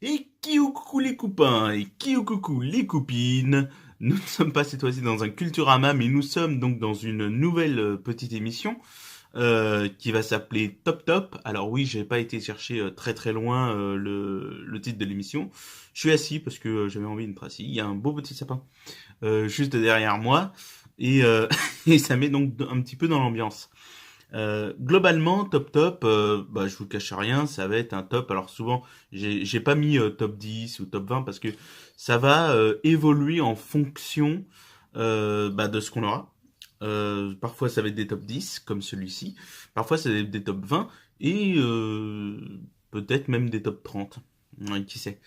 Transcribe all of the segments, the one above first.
Et qui ou coucou les copains et qui ou coucou les copines. Nous ne sommes pas cette fois-ci dans un Culturama, mais nous sommes donc dans une nouvelle petite émission qui va s'appeler Top Top. Alors oui, j'ai pas été chercher très très loin le titre de l'émission. Je suis assis parce que j'avais envie d'être assis. Il y a un beau petit sapin juste derrière moi et, et ça met donc un petit peu dans l'ambiance. Globalement, Top Top, bah, je vous cache rien, ça va être un top. Alors souvent, j'ai pas mis top 10 ou top 20 parce que ça va évoluer en fonction bah, de ce qu'on aura. Parfois, ça va être des top 10 comme celui-ci. Parfois, ça va être des top 20 et peut-être même des top 30. Ouais, qui sait.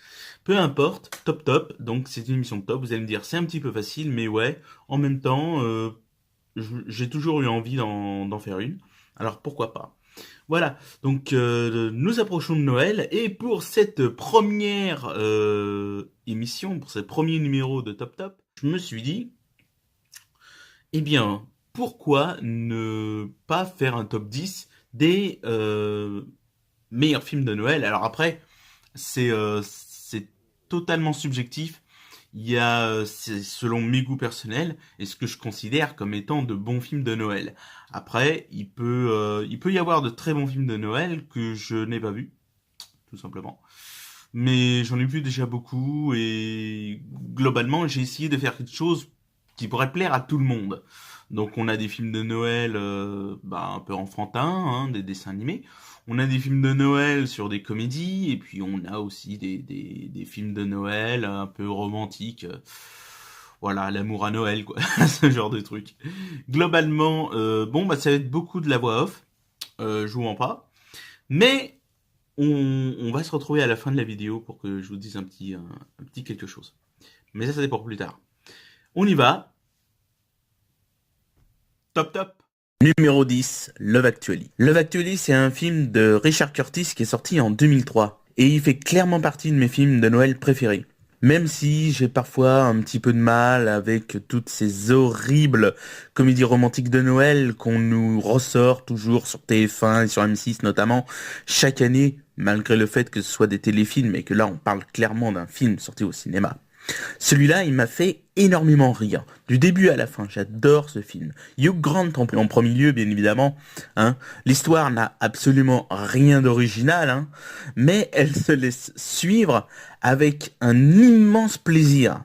Peu importe, top top, donc c'est une émission de top. Vous allez me dire, c'est un petit peu facile, mais ouais, en même temps, j'ai toujours eu envie d'en faire une. Alors pourquoi pas? Voilà, donc nous approchons de Noël et pour cette première émission, pour ce premier numéro de Top Top, je me suis dit, eh bien, pourquoi ne pas faire un top 10 des meilleurs films de Noël? Alors après, c'est totalement subjectif. C'est selon mes goûts personnels et ce que je considère comme étant de bons films de Noël. Après, il peut y avoir de très bons films de Noël que je n'ai pas vus, tout simplement. Mais j'en ai vu déjà beaucoup et globalement, j'ai essayé de faire quelque chose qui pourrait plaire à tout le monde. Donc on a des films de Noël bah, un peu enfantins, hein, des dessins animés. On a des films de Noël sur des comédies, et puis on a aussi des films de Noël un peu romantiques. Voilà, l'amour à Noël, quoi, ce genre de truc. Globalement, bon, bah ça va être beaucoup de la voix off, je vous mens pas. Mais on va se retrouver à la fin de la vidéo pour que je vous dise un petit quelque chose. Mais ça c'est pour plus tard. On y va. Top top. Numéro 10, Love Actually. Love Actually, c'est un film de Richard Curtis qui est sorti en 2003. Et il fait clairement partie de mes films de Noël préférés. Même si j'ai parfois un petit peu de mal avec toutes ces horribles comédies romantiques de Noël qu'on nous ressort toujours sur TF1 et sur M6 notamment chaque année, malgré le fait que ce soit des téléfilms et que là on parle clairement d'un film sorti au cinéma. Celui-là, il m'a fait énormément rire, du début à la fin. J'adore ce film. Hugh Grant en premier lieu, bien évidemment. Hein. L'histoire n'a absolument rien d'original, hein, mais elle se laisse suivre avec un immense plaisir.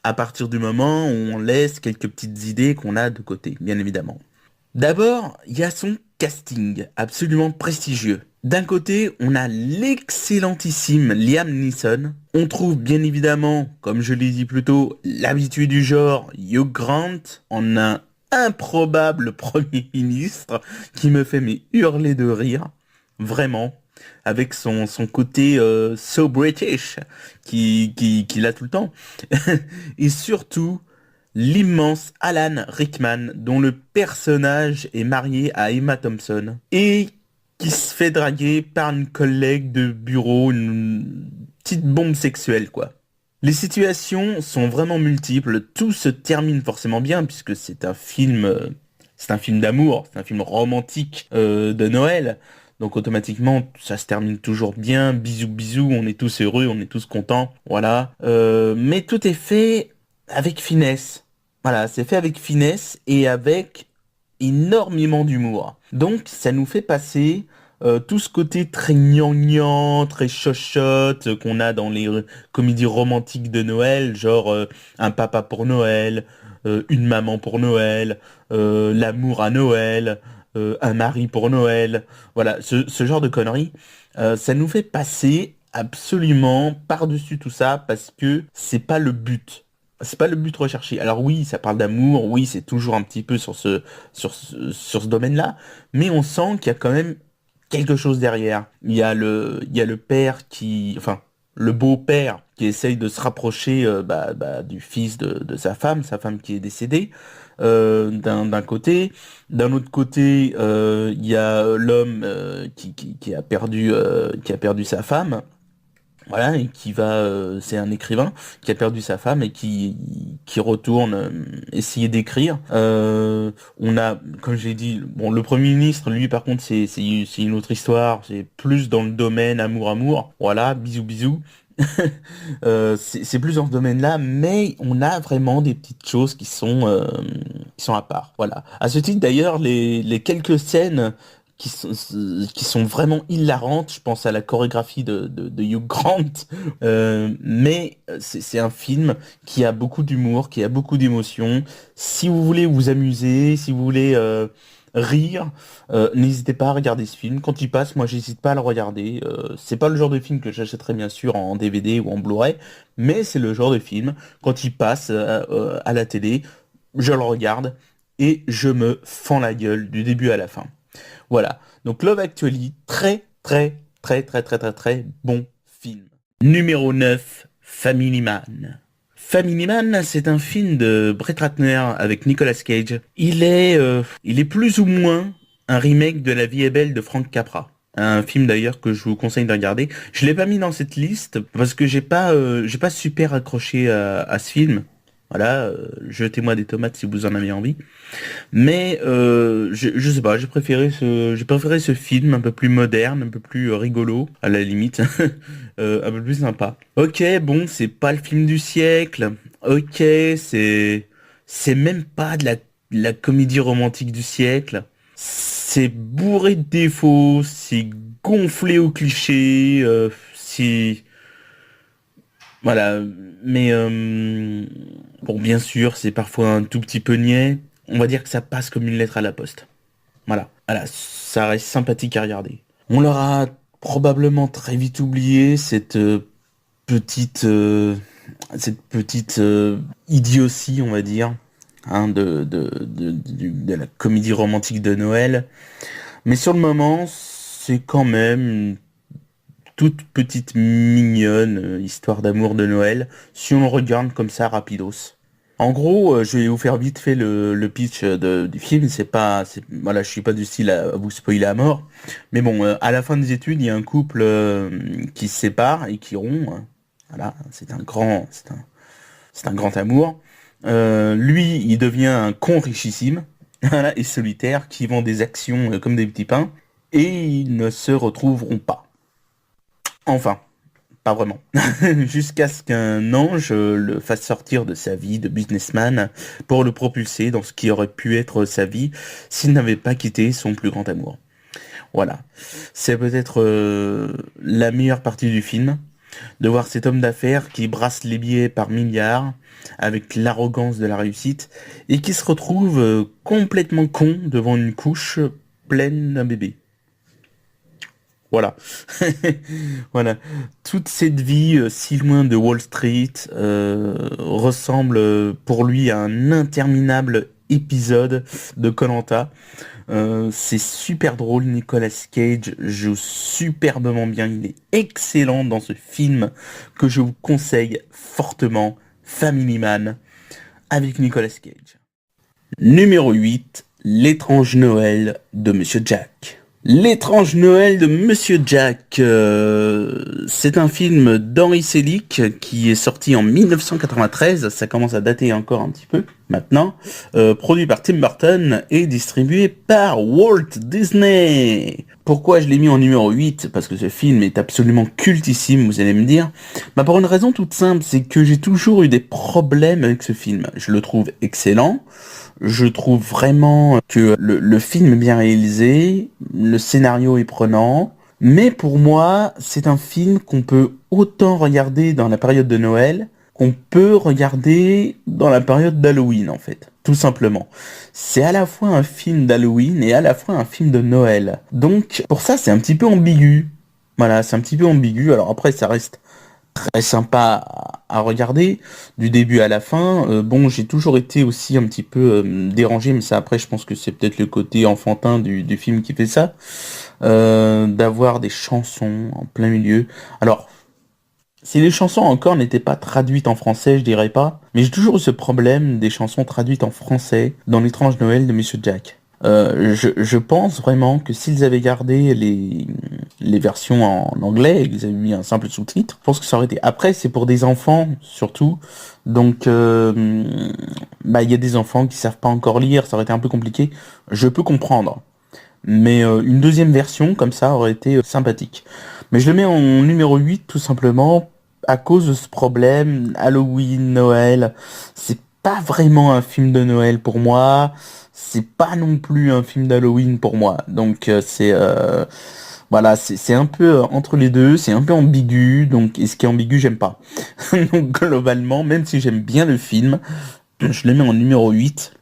À partir du moment où on laisse quelques petites idées qu'on a de côté, bien évidemment. D'abord, il y a son casting, absolument prestigieux. D'un côté, on a l'excellentissime Liam Neeson. On trouve bien évidemment, comme je l'ai dit plus tôt, l'habitué du genre Hugh Grant en un improbable Premier ministre qui me fait hurler de rire. Vraiment. Avec son côté so British qu'il a tout le temps. Et surtout, l'immense Alan Rickman, dont le personnage est marié à Emma Thompson, et qui se fait draguer par une collègue de bureau, une petite bombe sexuelle, quoi. Les situations sont vraiment multiples, tout se termine forcément bien, puisque c'est un film d'amour, c'est un film romantique de Noël, donc automatiquement, ça se termine toujours bien, bisous bisous, on est tous heureux, on est tous contents, voilà. Mais tout est fait avec finesse. Voilà, c'est fait avec finesse et avec énormément d'humour. Donc ça nous fait passer tout ce côté très gnangnan, très chochotte qu'on a dans les comédies romantiques de Noël, genre un papa pour Noël, une maman pour Noël, l'amour à Noël, un mari pour Noël. Voilà, ce genre de conneries, ça nous fait passer absolument par-dessus tout ça parce que c'est pas le but. C'est pas le but recherché. Alors oui, ça parle d'amour, oui, c'est toujours un petit peu sur ce domaine-là, mais on sent qu'il y a quand même quelque chose derrière. Il y a le père enfin, le beau-père qui essaye de se rapprocher du fils de sa femme qui est décédée, d'un côté. D'un autre côté, il y a l'homme qui a perdu sa femme. Voilà, et c'est un écrivain qui a perdu sa femme et qui retourne essayer d'écrire. On a, comme j'ai dit, bon, le Premier ministre, lui, par contre, c'est une autre histoire. C'est plus dans le domaine amour-amour. Voilà, bisous bisous. C'est plus dans ce domaine-là, mais on a vraiment des petites choses qui sont à part. Voilà. À ce titre, d'ailleurs, les quelques scènes qui sont vraiment hilarantes, je pense à la chorégraphie de Hugh Grant, mais c'est un film qui a beaucoup d'humour, qui a beaucoup d'émotions. Si vous voulez vous amuser, si vous voulez rire, n'hésitez pas à regarder ce film. Quand il passe, moi j'hésite pas à le regarder. C'est pas le genre de film que j'achèterais bien sûr en DVD ou en Blu-ray, mais c'est le genre de film, quand il passe à la télé, je le regarde et je me fends la gueule du début à la fin. Voilà. Donc Love Actually, très bon film. Numéro 9, Family Man. Family Man, c'est un film de Brett Ratner avec Nicolas Cage. Il est plus ou moins un remake de La vie est belle de Frank Capra. Un film d'ailleurs que je vous conseille de regarder. Je l'ai pas mis dans cette liste parce que j'ai pas super accroché à ce film. Voilà, jetez-moi des tomates si vous en avez envie. Mais je sais pas, j'ai préféré ce film un peu plus moderne, un peu plus rigolo, à la limite, un peu plus sympa. Ok, bon, c'est pas le film du siècle. Ok, c'est même pas de la comédie romantique du siècle. C'est bourré de défauts, c'est gonflé au cliché, c'est voilà. Mais bon, bien sûr, c'est parfois un tout petit peu niais. On va dire que ça passe comme une lettre à la poste. Voilà, ça reste sympathique à regarder. On l'aura probablement très vite oublié, petite, euh, cette petite idiotie, on va dire, hein, de la comédie romantique de Noël. Mais sur le moment, c'est quand même une toute petite mignonne histoire d'amour de Noël, si on le regarde comme ça rapidos. En gros, je vais vous faire vite fait le pitch du film. Voilà, je suis pas du style à vous spoiler à mort. Mais bon, à la fin des études, il y a un couple qui se sépare et qui rompt, hein. Voilà, c'est un grand amour. Lui, il devient un con richissime, voilà, et solitaire, qui vend des actions comme des petits pains, et ils ne se retrouveront pas. Enfin, pas vraiment. Jusqu'à ce qu'un ange le fasse sortir de sa vie de businessman pour le propulser dans ce qui aurait pu être sa vie s'il n'avait pas quitté son plus grand amour. Voilà. C'est peut-être la meilleure partie du film, de voir cet homme d'affaires qui brasse les billets par milliards avec l'arrogance de la réussite et qui se retrouve complètement con devant une couche pleine d'un bébé. Voilà. Voilà. Toute cette vie si loin de Wall Street ressemble pour lui à un interminable épisode de koh. C'est super drôle, Nicolas Cage joue superbement bien, il est excellent dans ce film que je vous conseille fortement, Family Man, avec Nicolas Cage. Numéro 8, L'étrange Noël de Monsieur Jack. L'étrange Noël de Monsieur Jack, c'est un film d'Henry Selick qui est sorti en 1993, ça commence à dater encore un petit peu maintenant, produit par Tim Burton et distribué par Walt Disney. Pourquoi je l'ai mis en numéro 8? Parce que ce film est absolument cultissime, vous allez me dire. Bah pour une raison toute simple, c'est que j'ai toujours eu des problèmes avec ce film. Je le trouve excellent. Je trouve vraiment que le film est bien réalisé, le scénario est prenant, mais pour moi, c'est un film qu'on peut autant regarder dans la période de Noël qu'on peut regarder dans la période d'Halloween, en fait. Tout simplement. C'est à la fois un film d'Halloween et à la fois un film de Noël. Donc, pour ça, c'est un petit peu ambigu. Voilà, c'est un petit peu ambigu. Alors après, ça reste très sympa à regarder du début à la fin. Bon, j'ai toujours été aussi un petit peu dérangé, mais ça après, je pense que c'est peut-être le côté enfantin du film qui fait ça, d'avoir des chansons en plein milieu. Alors, si les chansons encore n'étaient pas traduites en français, je dirais pas, mais j'ai toujours eu ce problème des chansons traduites en français dans l'étrange Noël de Monsieur Jack. Je pense vraiment que s'ils avaient gardé les versions en anglais et qu'ils avaient mis un simple sous-titre, je pense que ça aurait été... Après, c'est pour des enfants, surtout. Donc, bah, il y a des enfants qui savent pas encore lire, ça aurait été un peu compliqué. Je peux comprendre. Mais une deuxième version, comme ça, aurait été sympathique. Mais je le mets en numéro 8, tout simplement, à cause de ce problème, Halloween, Noël, c'est pas vraiment un film de Noël pour moi. C'est pas non plus un film d'Halloween pour moi. Donc voilà, c'est un peu entre les deux, c'est un peu ambigu. Donc et ce qui est ambigu, j'aime pas. Donc globalement, même si j'aime bien le film, je le mets en numéro 8.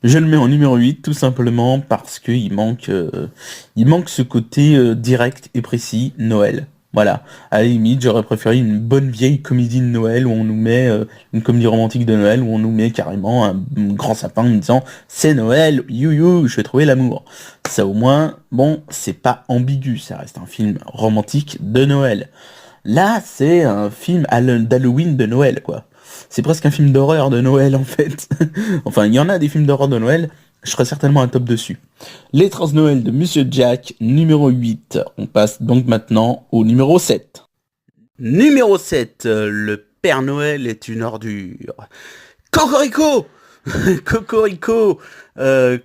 Je le mets en numéro 8 tout simplement parce il manque ce côté direct et précis Noël. Voilà. À la limite, j'aurais préféré une bonne vieille comédie de Noël où on nous met une comédie romantique de Noël où on nous met carrément un grand sapin en nous disant c'est Noël, you, je vais trouver l'amour. Ça au moins, bon, c'est pas ambigu, ça reste un film romantique de Noël. Là, c'est un film d'Halloween de Noël, quoi. C'est presque un film d'horreur de Noël, en fait. Enfin, il y en a des films d'horreur de Noël, je serais certainement un top dessus. Les Trans Noël de Monsieur Jack, numéro 8. On passe donc maintenant au numéro 7. Numéro 7, le Père Noël est une ordure. Cocorico Cocorico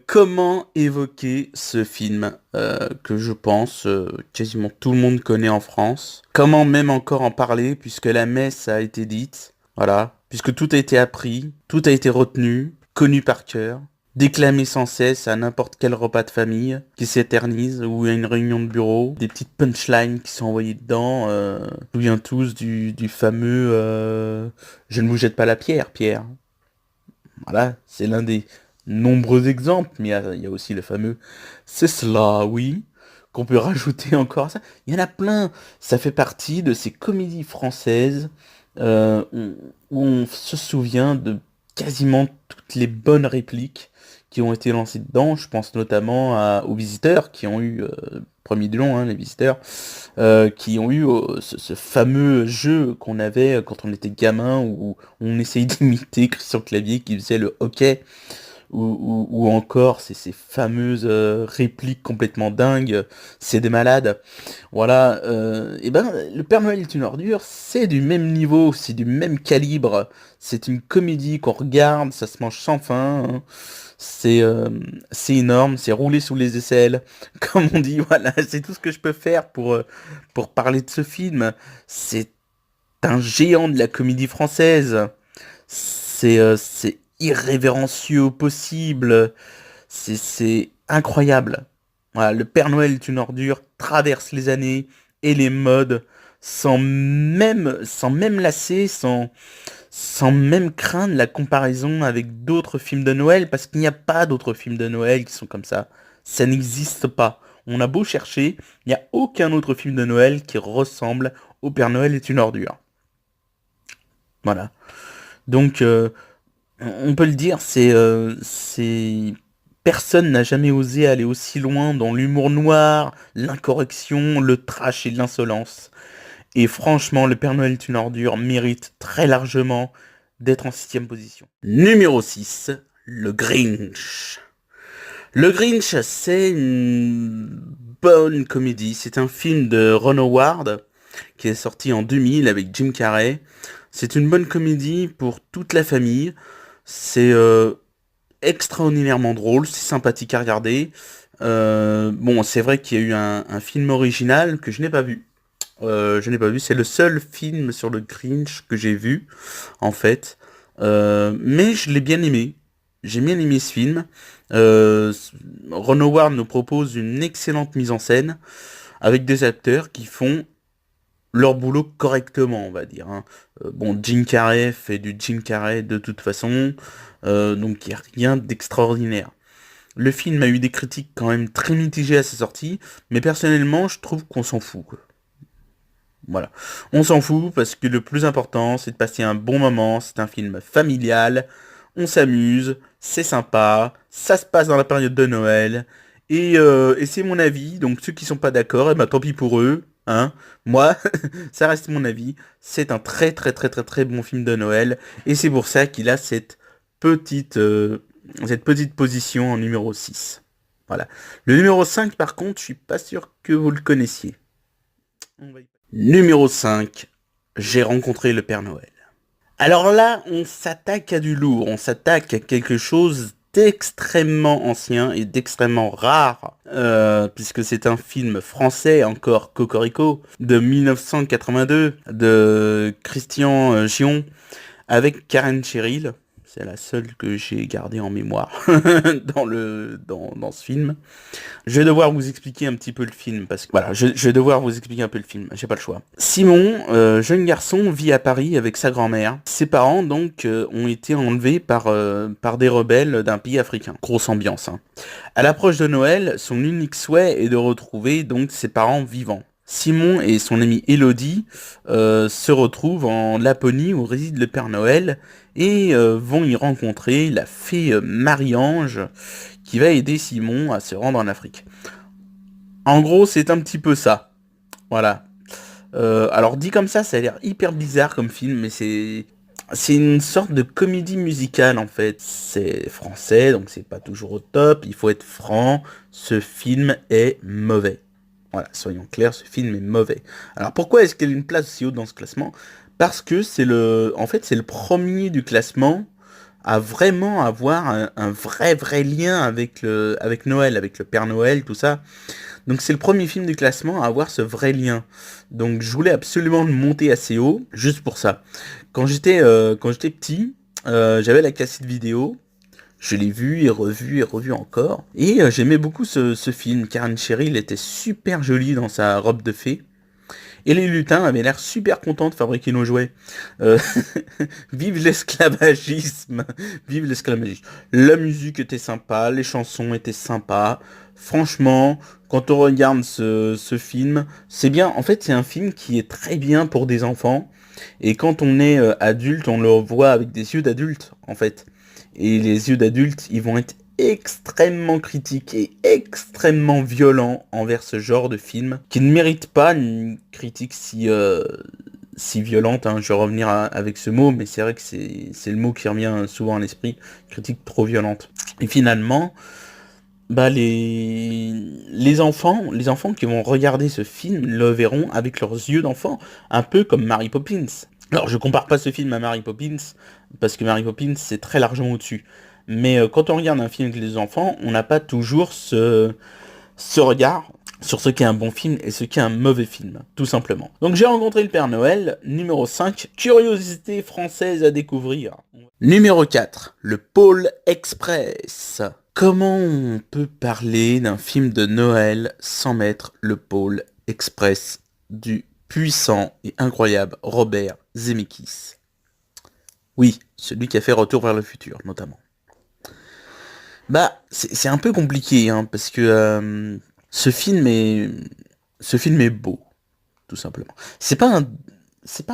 Comment évoquer ce film que je pense quasiment tout le monde connaît en France? Comment même encore en parler puisque la messe a été dite? Voilà. Puisque tout a été appris, tout a été retenu, connu par cœur, déclamé sans cesse à n'importe quel repas de famille qui s'éternise ou à une réunion de bureau, des petites punchlines qui sont envoyées dedans. On se souvient tous du fameux Je ne vous jette pas la pierre, Pierre. Voilà, c'est l'un des nombreux exemples, mais il y a aussi le fameux c'est cela, oui, qu'on peut rajouter encore à ça. Il y en a plein. Ça fait partie de ces comédies françaises où on se souvient de quasiment toutes les bonnes répliques qui ont été lancées dedans. Je pense notamment aux visiteurs qui ont eu, premier du long, hein, les visiteurs, qui ont eu ce fameux jeu qu'on avait quand on était gamin où on essayait d'imiter Christian Clavier qui faisait le hockey ou encore ces fameuses répliques complètement dingues, c'est des malades. Voilà, et ben le Père Noël est une ordure, c'est du même niveau, c'est du même calibre, c'est une comédie qu'on regarde, ça se mange sans fin, hein. C'est énorme, c'est roulé sous les aisselles, comme on dit, voilà, c'est tout ce que je peux faire pour parler de ce film. C'est un géant de la comédie française. C'est irrévérencieux au possible. C'est incroyable. Voilà, le Père Noël est une ordure, traverse les années et les modes sans même lasser, sans même craindre la comparaison avec d'autres films de Noël, parce qu'il n'y a pas d'autres films de Noël qui sont comme ça. Ça n'existe pas. On a beau chercher, il n'y a aucun autre film de Noël qui ressemble au Père Noël est une ordure. Voilà. Donc, on peut le dire, personne n'a jamais osé aller aussi loin dans l'humour noir, l'incorrection, le trash et l'insolence. Et franchement, le Père Noël est une ordure mérite très largement d'être en sixième position. Numéro 6, le Grinch. Le Grinch, c'est une bonne comédie. C'est un film de Ron Howard qui est sorti en 2000 avec Jim Carrey. C'est une bonne comédie pour toute la famille. C'est extraordinairement drôle, c'est sympathique à regarder. Bon, c'est vrai qu'il y a eu un film original que je n'ai pas vu. Je n'ai pas vu, c'est le seul film sur le Grinch que j'ai vu, en fait. Mais je l'ai bien aimé. J'ai bien aimé ce film. Euh, Ron Howard nous propose une excellente mise en scène avec des acteurs qui font leur boulot correctement, on va dire, hein. Bon, Jim Carrey fait du Jim Carrey de toute façon, donc il n'y a rien d'extraordinaire. Le film a eu des critiques quand même très mitigées à sa sortie, mais personnellement, je trouve qu'on s'en fout, quoi. Voilà. On s'en fout parce que le plus important, c'est de passer un bon moment. C'est un film familial. On s'amuse. C'est sympa. Ça se passe dans la période de Noël. Et c'est mon avis. Donc ceux qui sont pas d'accord, eh ben tant pis pour eux. Hein. Moi, ça reste mon avis. C'est un très très très très très bon film de Noël. Et c'est pour ça qu'il a cette petite position en numéro 6. Voilà. Le numéro 5, par contre, je suis pas sûr que vous le connaissiez. Numéro 5, j'ai rencontré le Père Noël. Alors là, on s'attaque à du lourd, on s'attaque à quelque chose d'extrêmement ancien et d'extrêmement rare, puisque c'est un film français, encore Cocorico, de 1982, de Christian Gion, avec Karen Cheryl. C'est la seule que j'ai gardée en mémoire dans ce film. Je vais devoir vous expliquer un petit peu le film, parce que voilà, je vais devoir vous expliquer un peu le film, j'ai pas le choix. Simon, jeune garçon, vit à Paris avec sa grand-mère. Ses parents, donc, ont été enlevés par des rebelles d'un pays africain. Grosse ambiance, hein. À l'approche de Noël, son unique souhait est de retrouver, donc, ses parents vivants. Simon et son amie Élodie se retrouvent en Laponie où réside le Père Noël et vont y rencontrer la fée Marie-Ange qui va aider Simon à se rendre en Afrique. En gros, c'est un petit peu ça. Voilà. Alors dit comme ça a l'air hyper bizarre comme film, mais c'est une sorte de comédie musicale en fait. C'est français, donc c'est pas toujours au top. Il faut être franc. Ce film est mauvais. Voilà, soyons clairs, ce film est mauvais. Alors pourquoi est-ce qu'il a une place si haute dans ce classement? Parce que en fait, c'est le premier du classement à vraiment avoir un vrai lien avec Noël, avec le Père Noël, tout ça. Donc c'est le premier film du classement à avoir ce vrai lien. Donc je voulais absolument le monter assez haut, juste pour ça. Quand j'étais petit, j'avais la cassette vidéo. Je l'ai vu et revu encore. Et j'aimais beaucoup ce film. Karen Cheryl était super jolie dans sa robe de fée. Et les lutins avaient l'air super contents de fabriquer nos jouets. Euh, Vive l'esclavagisme. Vive l'esclavagisme. La musique était sympa, les chansons étaient sympas. Franchement, quand on regarde ce film, c'est bien. En fait, c'est un film qui est très bien pour des enfants. Et quand on est adulte, on le voit avec des yeux d'adulte, en fait. Et les yeux d'adulte, ils vont être extrêmement critiques et extrêmement violents envers ce genre de film, qui ne mérite pas une critique si violente, hein. Je vais revenir avec ce mot, mais c'est vrai que c'est le mot qui revient souvent à l'esprit, critique trop violente. Et finalement, bah les enfants qui vont regarder ce film le verront avec leurs yeux d'enfant, un peu comme Mary Poppins. Alors je compare pas ce film à Mary Poppins, parce que Mary Poppins c'est très largement au-dessus. Mais quand on regarde un film avec les enfants, on n'a pas toujours ce regard sur ce qu'est un bon film et ce qu'est un mauvais film, tout simplement. Donc j'ai rencontré le Père Noël, numéro 5, curiosité française à découvrir. Numéro 4, le Pôle Express. Comment on peut parler d'un film de Noël sans mettre le Pôle Express du puissant et incroyable Robert Zemeckis? Oui, celui qui a fait Retour vers le futur, notamment. Bah, c'est un peu compliqué, hein, parce que ce film est, ce film est beau, tout simplement. C'est pas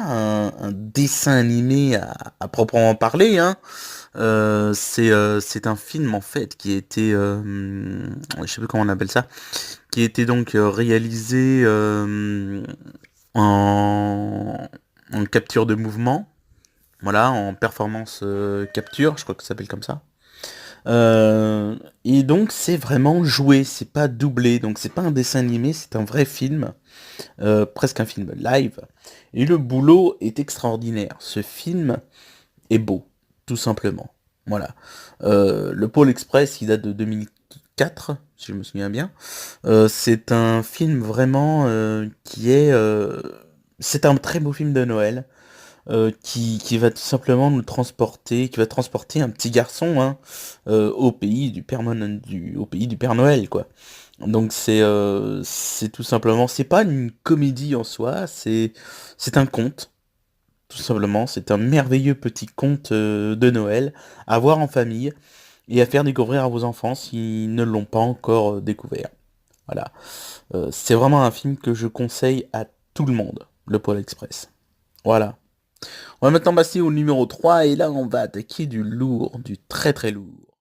un dessin animé à proprement parler, hein. C'est un film en fait qui a été, je sais plus comment on appelle ça, qui a été donc réalisé en, en capture de mouvement, voilà, en performance capture, je crois que ça s'appelle comme ça. Et donc c'est vraiment joué, c'est pas doublé, donc c'est pas un dessin animé, c'est un vrai film, presque un film live. Et le boulot est extraordinaire. Ce film est beau, tout simplement. Voilà. Le Pôle Express, il date de 2004, si je me souviens bien. C'est un film vraiment c'est un très beau film de Noël qui va tout simplement nous transporter, qui va transporter un petit garçon, hein, au pays du au pays du Père Noël, quoi. Donc c'est tout simplement, c'est pas une comédie en soi, c'est un conte, tout simplement. C'est un merveilleux petit conte de Noël à voir en famille et à faire découvrir à vos enfants s'ils ne l'ont pas encore découvert. Voilà. C'est vraiment un film que je conseille à tout le monde, le Pôle Express. Voilà. On va maintenant passer au numéro 3 et là on va attaquer du lourd, du très très lourd.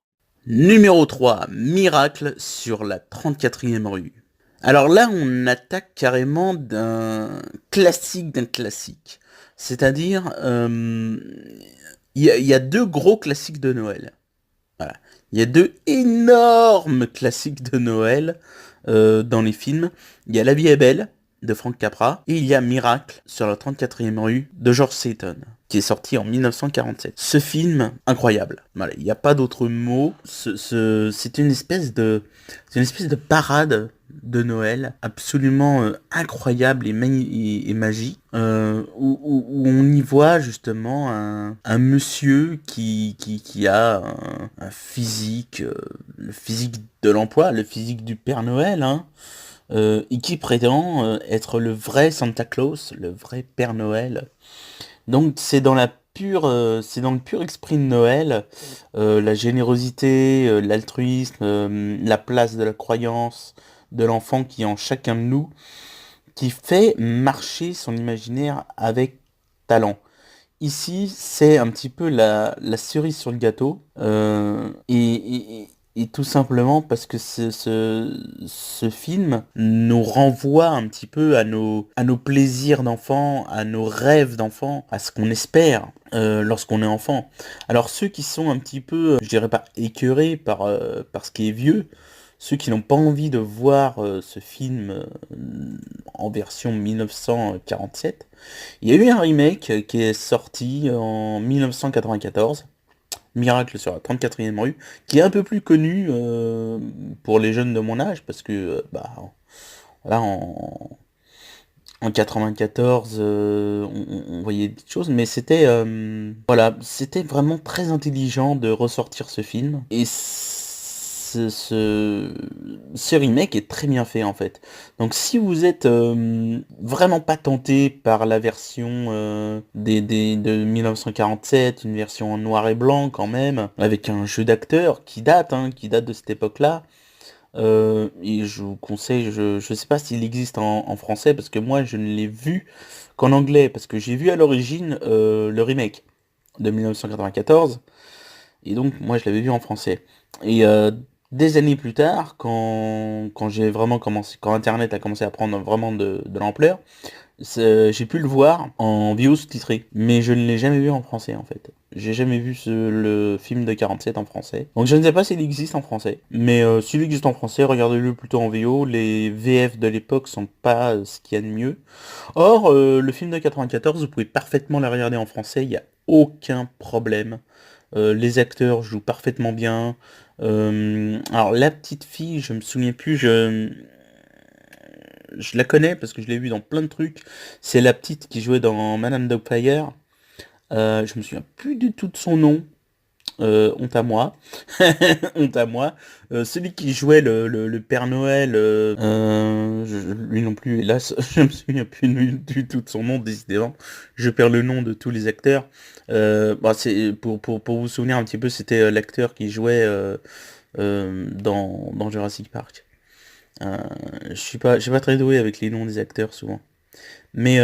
Numéro 3, Miracle sur la 34e rue. Alors là on attaque carrément d'un classique. C'est-à-dire, il y a deux gros classiques de Noël. Voilà. Il y a deux énormes classiques de Noël dans les films. Il y a La vie est belle, de Frank Capra, et il y a Miracle sur la 34e rue de George Seaton, qui est sorti en 1947. Ce film, incroyable. Voilà, il n'y a pas d'autre mot. C'est c'est une espèce de parade de Noël absolument incroyable et magique, où on y voit justement un monsieur qui a un physique, le physique de l'emploi, le physique du Père Noël, hein, et qui prétend être le vrai Santa Claus, le vrai Père Noël. Donc c'est dans le pur esprit de Noël, la générosité, l'altruisme, la place de la croyance de l'enfant qui est en chacun de nous, qui fait marcher son imaginaire avec talent. Ici, c'est un petit peu la cerise sur le gâteau, et tout simplement parce que ce film nous renvoie un petit peu à nos plaisirs d'enfant, à nos rêves d'enfant, à ce qu'on espère lorsqu'on est enfant. Alors ceux qui sont un petit peu, je dirais pas écœurés par ce qui est vieux, ceux qui n'ont pas envie de voir ce film en version 1947, il y a eu un remake qui est sorti en 1994, Miracle sur la 34e rue, qui est un peu plus connu pour les jeunes de mon âge, parce que voilà, en 94, on voyait des choses, mais c'était voilà, c'était vraiment très intelligent de ressortir ce film. Et ce remake est très bien fait en fait. Donc si vous êtes vraiment pas tenté par la version de 1947, une version en noir et blanc quand même, avec un jeu d'acteurs qui date de cette époque-là, et je vous conseille, je sais pas s'il existe en français, parce que moi je ne l'ai vu qu'en anglais, parce que j'ai vu à l'origine le remake de 1994, et donc moi je l'avais vu en français. Et des années plus tard, quand j'ai vraiment commencé, quand Internet a commencé à prendre vraiment de l'ampleur, j'ai pu le voir en VO sous-titré, mais je ne l'ai jamais vu en français en fait. J'ai jamais vu le film de 47 en français. Donc je ne sais pas s'il existe en français, mais s'il existe en français, regardez-le plutôt en VO. Les VF de l'époque sont pas ce qu'il y a de mieux. Or, le film de 94, vous pouvez parfaitement le regarder en français, il n'y a aucun problème. Les acteurs jouent parfaitement bien. Alors la petite fille, je me souviens plus, je la connais parce que je l'ai vue dans plein de trucs. C'est la petite qui jouait dans Madame Doubtfire. Je me souviens plus du tout de son nom. Honte à moi. Honte à moi. Celui qui jouait le Père Noël, lui non plus, hélas, je me souviens plus du tout de son nom, décidément. Je perds le nom de tous les acteurs. C'est pour vous souvenir un petit peu, c'était l'acteur qui jouait dans Jurassic Park. Je suis pas très doué avec les noms des acteurs souvent. Mais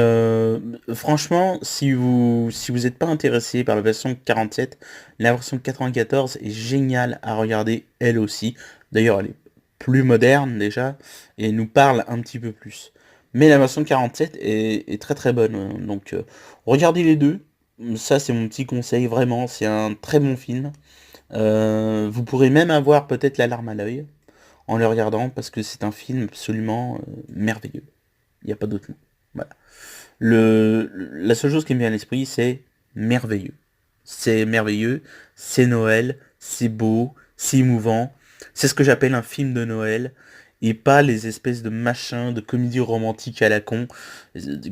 franchement, si vous êtes pas intéressé par la version 47, la version 94 est géniale à regarder elle aussi. D'ailleurs, elle est plus moderne déjà et nous parle un petit peu plus. Mais la version 47 est très très bonne. Donc regardez les deux. Ça c'est mon petit conseil, vraiment, c'est un très bon film. Vous pourrez même avoir peut-être la larme à l'œil en le regardant parce que c'est un film absolument merveilleux. Il n'y a pas d'autre mot. Voilà. La seule chose qui me vient à l'esprit, c'est merveilleux. C'est merveilleux, c'est Noël, c'est beau, c'est émouvant. C'est ce que j'appelle un film de Noël, et pas les espèces de machins, de comédies romantiques à la con,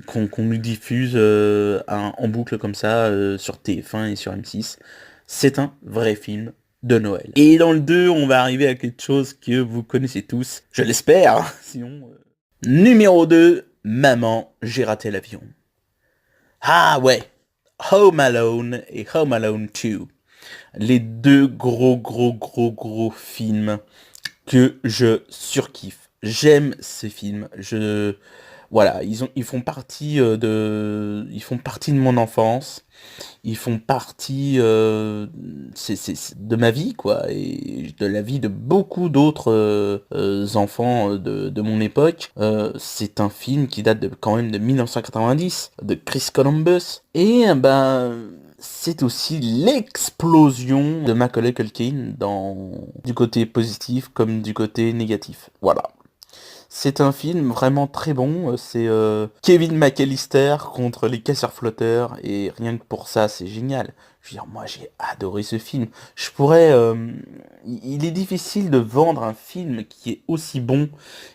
qu'on nous diffuse en boucle comme ça sur TF1 et sur M6. C'est un vrai film de Noël. Et dans le 2, on va arriver à quelque chose que vous connaissez tous, je l'espère, sinon... Numéro 2, Maman, j'ai raté l'avion. Ah ouais, Home Alone et Home Alone 2. Les deux gros films que je surkiffe. J'aime ces films. Voilà, ils font partie de mon enfance. Ils font partie de ma vie, quoi, et de la vie de beaucoup d'autres enfants de mon époque. C'est un film qui date quand même de 1990, de Chris Columbus, et c'est aussi l'explosion de Macaulay Culkin du côté positif comme du côté négatif. Voilà. C'est un film vraiment très bon. C'est Kevin McAllister contre les casseurs-flotteurs. Et rien que pour ça, c'est génial. Je veux dire, moi, j'ai adoré ce film. Je pourrais... il est difficile de vendre un film qui est aussi bon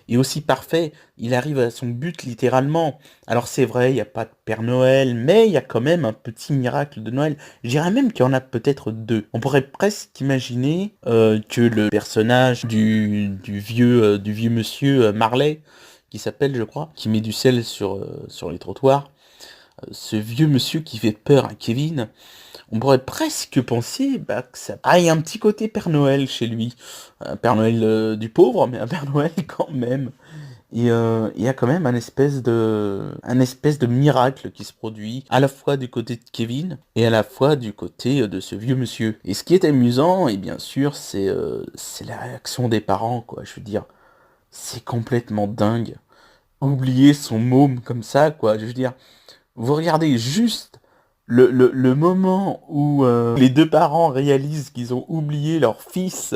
et aussi parfait. Il arrive à son but littéralement. Alors c'est vrai, il n'y a pas de Père Noël, mais il y a quand même un petit miracle de Noël. Je dirais même qu'il y en a peut-être deux. On pourrait presque imaginer que le personnage du vieux monsieur Marley, qui s'appelle, je crois, qui met du sel sur les trottoirs, ce vieux monsieur qui fait peur à Kevin, on pourrait presque penser bah, que ça aille un petit côté Père Noël chez lui. Un Père Noël du pauvre, mais un Père Noël quand même. Et il y a quand même un espèce de miracle qui se produit à la fois du côté de Kevin et à la fois du côté de ce vieux monsieur. Et ce qui est amusant, et bien sûr, c'est la réaction des parents, quoi. Je veux dire, c'est complètement dingue. Oublier son môme comme ça, quoi. Je veux dire, vous regardez juste le moment où les deux parents réalisent qu'ils ont oublié leur fils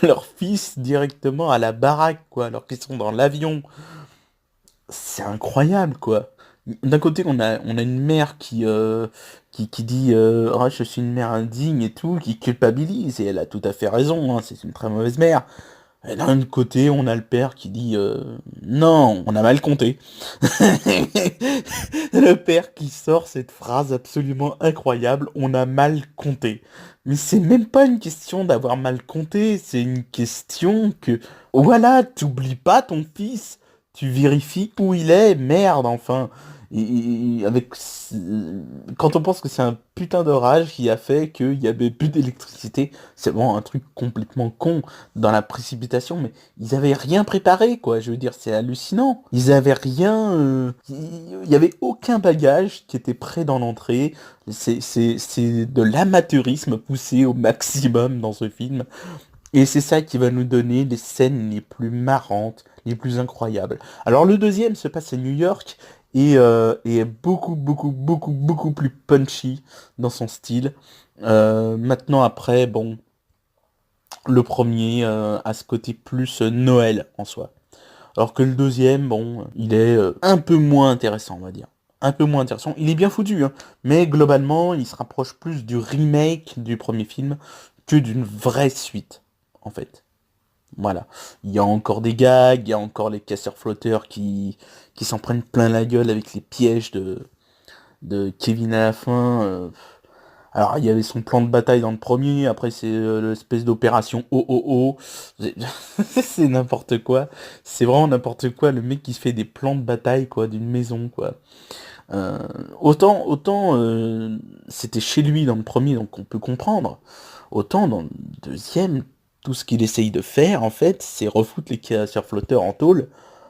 leur fils directement à la baraque, quoi, alors qu'ils sont dans l'avion. C'est incroyable, quoi. D'un côté, on a une mère qui dit ah, je suis une mère indigne et tout, qui culpabilise, et elle a tout à fait raison, hein, c'est une très mauvaise mère. Et d'un autre côté, on a le père qui dit non, on a mal compté. Le père qui sort cette phrase absolument incroyable, on a mal compté. Mais c'est même pas une question d'avoir mal compté, c'est une question que, voilà, t'oublies pas ton fils, tu vérifies où il est, merde, enfin. Quand on pense que c'est un putain d'orage qui a fait qu'il y avait plus d'électricité, c'est vraiment un truc complètement con dans la précipitation, mais ils avaient rien préparé, quoi. Je veux dire, c'est hallucinant. Ils avaient rien. Il y avait aucun bagage qui était prêt dans l'entrée. C'est de l'amateurisme poussé au maximum dans ce film. Et c'est ça qui va nous donner les scènes les plus marrantes, les plus incroyables. Alors le deuxième se passe à New York et est beaucoup, beaucoup, beaucoup, beaucoup plus punchy dans son style. Maintenant après, bon, le premier a ce côté plus Noël en soi. Alors que le deuxième, bon, il est un peu moins intéressant, on va dire. Un peu moins intéressant. Il est bien foutu, hein, mais globalement, il se rapproche plus du remake du premier film que d'une vraie suite, en fait. Voilà. Il y a encore des gags, il y a encore les casseurs-flotteurs qui s'en prennent plein la gueule avec les pièges de Kevin à la fin. Alors, il y avait son plan de bataille dans le premier, après c'est l'espèce d'opération OOO. C'est c'est n'importe quoi. C'est vraiment n'importe quoi, le mec qui se fait des plans de bataille, quoi, d'une maison, quoi. Euh, autant c'était chez lui dans le premier, donc on peut comprendre. Autant dans le deuxième, tout ce qu'il essaye de faire, en fait, c'est refoutre les casseurs flotteurs en tôle.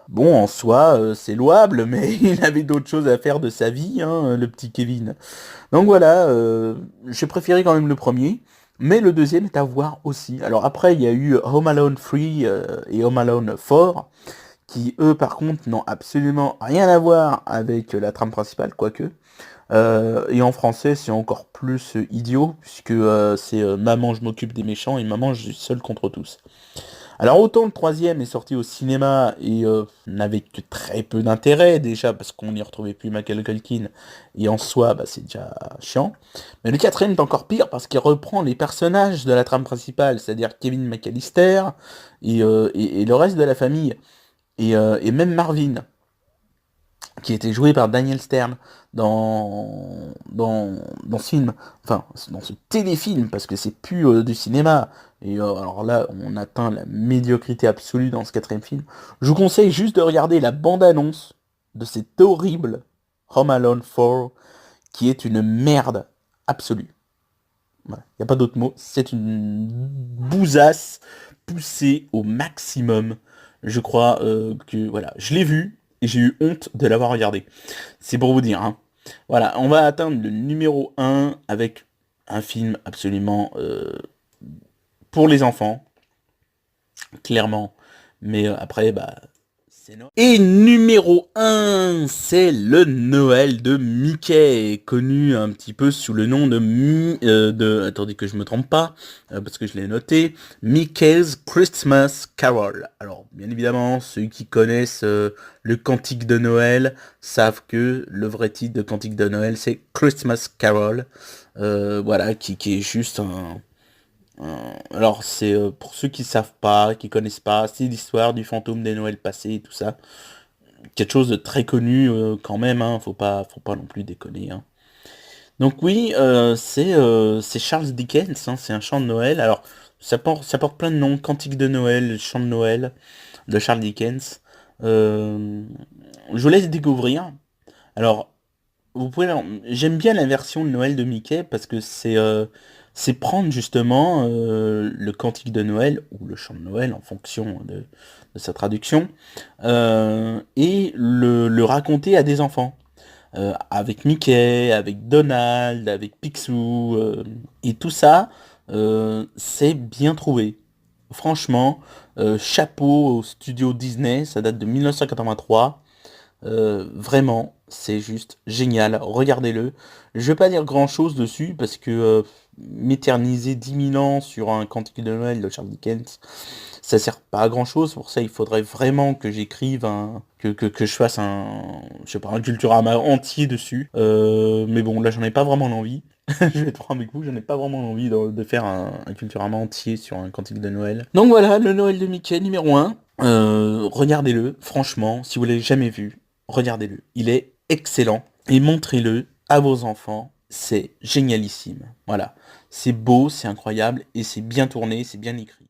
Bon, en soi, c'est louable, mais il avait d'autres choses à faire de sa vie, hein, le petit Kevin. Donc voilà, j'ai préféré quand même le premier, mais le deuxième est à voir aussi. Alors après, il y a eu Home Alone 3 et Home Alone 4, qui eux par contre n'ont absolument rien à voir avec la trame principale, quoique. Et en français, c'est encore plus idiot, puisque c'est Maman, je m'occupe des méchants et Maman, je suis seul contre tous. Alors autant le troisième est sorti au cinéma et n'avait que très peu d'intérêt déjà parce qu'on n'y retrouvait plus Michael Culkin et en soi bah, c'est déjà chiant. Mais le quatrième est encore pire parce qu'il reprend les personnages de la trame principale, c'est-à-dire Kevin McAllister et le reste de la famille et même Marvin qui était joué par Daniel Stern dans ce film, enfin dans ce téléfilm, parce que c'est plus du cinéma. Et alors là, on atteint la médiocrité absolue dans ce quatrième film. Je vous conseille juste de regarder la bande-annonce de cet horrible Home Alone 4, qui est une merde absolue. Il n'y a pas d'autre mot, c'est une bousasse poussée au maximum. Je crois que voilà, je l'ai vu et j'ai eu honte de l'avoir regardé. C'est pour vous dire, hein. Voilà, on va atteindre le numéro un avec un film absolument pour les enfants, clairement. Mais après, bah, c'est Noël. Et numéro 1, c'est le Noël de Mickey, connu un petit peu sous le nom attendez que je me trompe pas, parce que je l'ai noté, Mickey's Christmas Carol. Alors, bien évidemment, ceux qui connaissent le Cantique de Noël savent que le vrai titre de Cantique de Noël, c'est Christmas Carol, voilà, qui est juste alors c'est pour ceux qui savent pas, qui connaissent pas, c'est l'histoire du fantôme des Noëls passés et tout ça. Quelque chose de très connu quand même, hein, faut pas non plus déconner. Hein. Donc oui, c'est Charles Dickens, hein, c'est un chant de Noël. Alors ça porte plein de noms, Cantique de Noël, chant de Noël de Charles Dickens. Euh, je vous laisse découvrir. Alors j'aime bien la version de Noël de Mickey parce que c'est prendre justement le cantique de Noël ou le chant de Noël en fonction de sa traduction et le raconter à des enfants. Avec Mickey, avec Donald, avec Picsou, et tout ça, c'est bien trouvé. Franchement, chapeau au studio Disney, ça date de 1983. Vraiment, c'est juste génial. Regardez-le. Je vais pas dire grand-chose dessus parce que m'éterniser 10 000 ans sur un cantique de Noël de Charles Dickens, ça sert pas à grand-chose. Pour ça, il faudrait vraiment que j'écrive que je fasse je sais pas, un Culturama entier dessus. Mais bon, là, j'en ai pas vraiment envie. Je vais être franc avec vous, j'en ai pas vraiment envie de faire un Culturama entier sur un cantique de Noël. Donc voilà, le Noël de Mickey numéro 1. Regardez-le, franchement, si vous l'avez jamais vu, regardez-le. Il est excellent. Et montrez-le à vos enfants. C'est génialissime. Voilà. C'est beau, c'est incroyable et c'est bien tourné, c'est bien écrit.